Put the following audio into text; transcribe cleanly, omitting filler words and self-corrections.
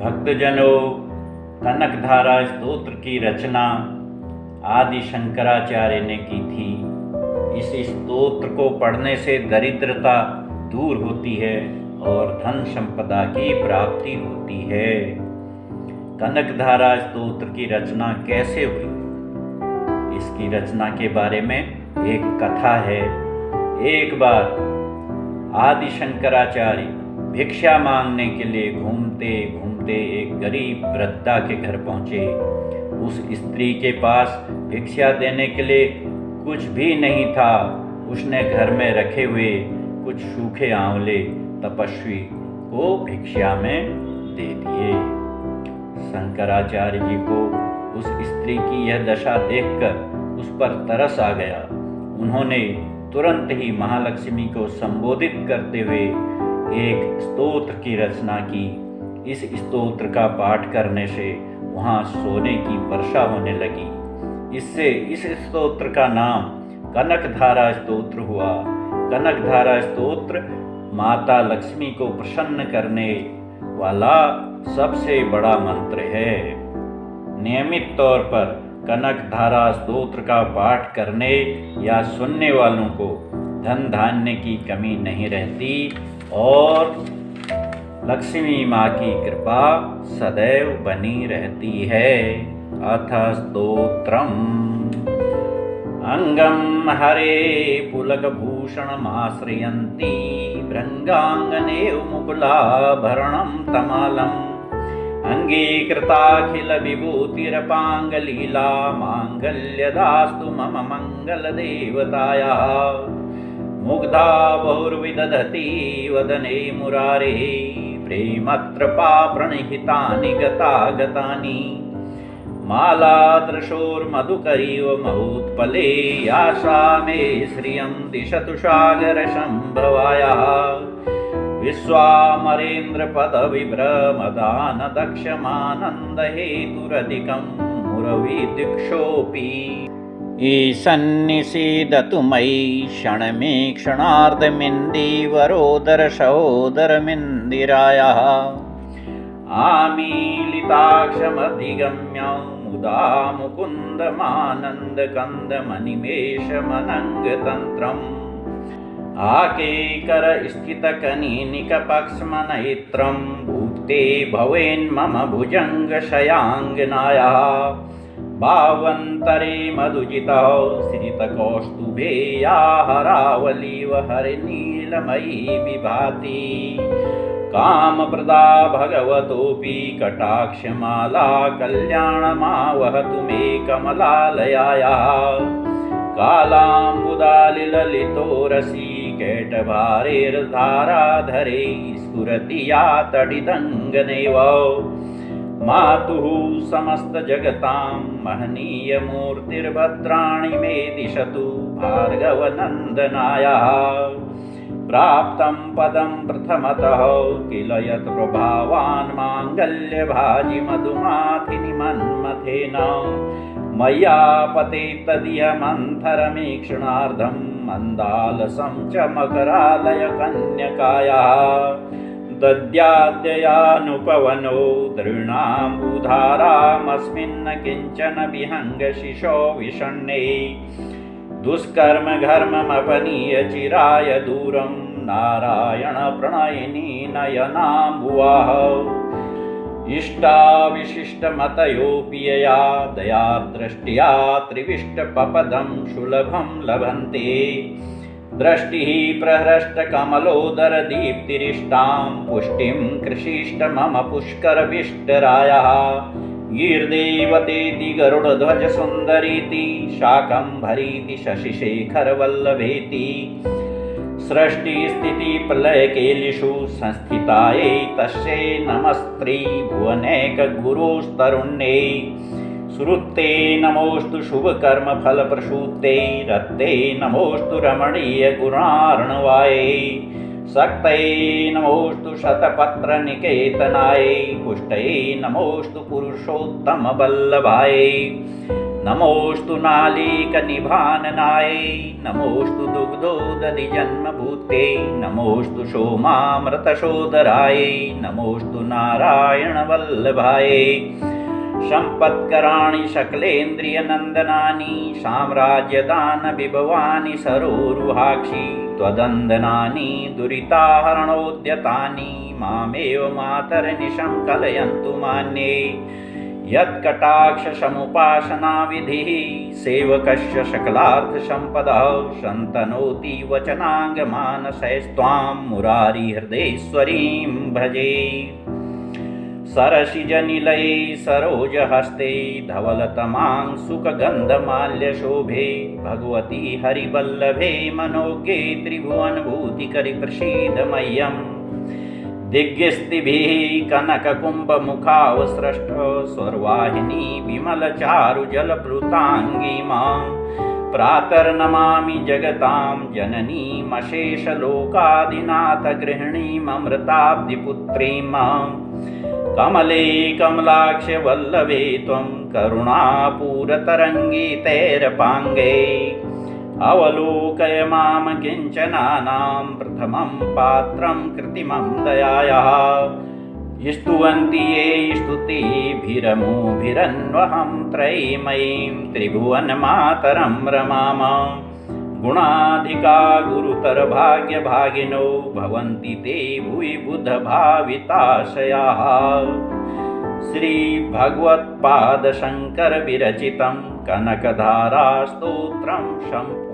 भक्तजनों, कनकधारा स्तोत्र की रचना आदि शंकराचार्य ने की थी। इस स्तोत्र को पढ़ने से दरिद्रता दूर होती है और धन संपदा की प्राप्ति होती है। कनकधारा स्तोत्र की रचना कैसे हुई, इसकी रचना के बारे में एक कथा है। एक बार आदि शंकराचार्य भिक्षा मांगने के लिए घूमते घूमते एक गरीब वृद्धा के घर पहुंचे। उस स्त्री के पास भिक्षा देने के लिए कुछ भी नहीं था। उसने घर में रखे हुए कुछ सूखे आंवले तपस्वी को भिक्षा में दे दिए। शंकराचार्य जी को उस स्त्री की यह दशा देखकर उस पर तरस आ गया। उन्होंने तुरंत ही महालक्ष्मी को संबोधित करते हुए एक स्तोत्र की रचना की। इस स्तोत्र का पाठ करने से वहाँ सोने की वर्षा होने लगी। इससे इस स्तोत्र का नाम कनकधारा स्तोत्र हुआ। कनकधारा स्तोत्र माता लक्ष्मी को प्रसन्न करने वाला सबसे बड़ा मंत्र है। नियमित तौर पर कनकधारा स्तोत्र का पाठ करने या सुनने वालों को धन धान्य की कमी नहीं रहती और लक्ष्मी माँ की कृपा सदैव बनी रहती है। अथ स्तोत्रम्। अंगम हरे पुलकभूषणमाश्रयन्ती भृङ्गाङ्गनेव मुकुलाभरणं तमालम् अंगीकृताखिल विभूतिरपाङ्गलीला माङ्गल्यदास्तु मम मङ्गलदेवतायाः। मुग्धा बहुर्विदधति वदने मुरारे प्रेमत्रपा प्रणिहितानि गतागतानि। मालादृशोर्मधुकरीव महूत्पले आशा मे श्रियं दिशतु सागरसम्भवायाः। विश्वामरेन्द्रपदविभ्रमदानदक्षमानन्दहेतुरधिकं मुरविदिक्षोऽपि। ईशन्निषीदतु मयि क्षणमे क्षणार्धमिन्दीवरोदरसहोदरमिन्दिरायाः। आमीलिताक्षमधिगम्य मुदा मुकुन्दमानन्दकन्दमनिमेषमनङ्गतन्त्रम्। आकेकर स्थितकनिनिकपक्ष्मनेत्रं भुक्ते भवेन्मम भुजङ्गशयाङ्गनायाः। भावन्तरे मधुजितौ श्रितकौस्तुभे या हरावलीव हरिनीलमयी विभाति। कामप्रदा भगवतोऽपि कटाक्षमाला कल्याणमावहतु मे कमलालयायाः। कालाम्बुदालिललितो रसी कैटभारेर्धाराधरे स्फुरति या तडिदङ्गनेव। मातुः समस्तजगतां महनीयमूर्तिर्भद्राणि मे दिशतु भार्गवनन्दनायाः। प्राप्तं पदं प्रथमतः किल यत् प्रभावान् माङ्गल्यभाजि मधुमाथिनि मन्मथेन। मया पते तदियमन्थरमीक्षणार्धं मन्दालसं च मकरालय कन्यकायाः। दद्याद्ययानुपवनो दृढाम्बुधारामस्मिन् किञ्चन विहङ्गशिशो विषण्णे। दुष्कर्म घर्ममपनीय चिराय दूरं नारायण प्रणयिनी नयनाम्बुवाः। इष्टाविशिष्टमतयोऽपि यया दयादृष्ट्या त्रिविष्टपपदं सुलभं लभन्ते। दृष्टिः प्रहृष्टकमलोदरदीप्तिरिष्टां पुष्टिं कृषिष्ट मम पुष्करविष्टरायाः। गीर्देवतेति गरुडध्वजसुन्दरीति शाकम्भरीति शशिशेखरवल्लभेति। सृष्टिस्थितिप्रलयकेलिषु संस्थितायै तस्यै नमस्त्री भुवनैकगुरुस्तरुण्यै। श्रुते नमोस्तु शुभकर्मफलप्रसूते रत्ते नमोस्तु रमणीयगुणार्णवायै। शक्तये नमोस्तु शतपत्रनिकेतनायै पुष्टये नमोस्तु पुरुषोत्तमवल्लभायै। नमोऽस्तु नालीकनिभाननायै नमोऽस्तु दुग्धोदधिजन्मभूते नमोऽस्तु सोमामृतसोदरायै नमोऽस्तु नारायणवल्लभायै सम्पत्कराणि सकलेन्द्रियनन्दनानि साम्राज्यदानविभवानि सरोरुहाक्षि त्वदन्दनानि दुरिताहरणोद्यतानि मामेव मातर्निशं कलयन्तु मान्ये यत्कटाक्षसमुपासनाविधिः सेवकस्य सकलार्थसम्पदः सन्तनोति वचनाङ्गमानसैस्त्वां मुरारिहृदेश्वरीं भजे सरसिजनिलये सरोजहस्ते धवलतमांशुकगन्धमाल्यशोभे भगवती हरिवल्लभे मनोज्ञे त्रिभुवनभूतिकरिप्रसीद मह्यम् दिग्स्तिभिः कनककुम्भमुखावसृष्ट स्वर्वाहिनी विमलचारुजलप्लुताङ्गी मां प्रातर्नमामि जगतां जननीमशेषलोकादिनाथगृहिणीममृताब्धिपुत्रीं मां कमले कमलाक्ष वल्लभे त्वं करुणापूरतरङ्गितैरपाङ्गे अवलोकय मां किञ्चनानां प्रथमं पात्रं कृत्रिमं दयायाः स्तुवन्ति ये स्तुतिभिरमुभिरन्वहं त्रयीमयीं त्रिभुवनमातरं रमाम गुणाधिका गुरुतरभाग्यभागिनो भवन्ति ते भुवि बुधभाविताशयाः श्रीभगवत्पादशङ्करविरचितं कनकधारास्तोत्रं सम्पूर्णम्।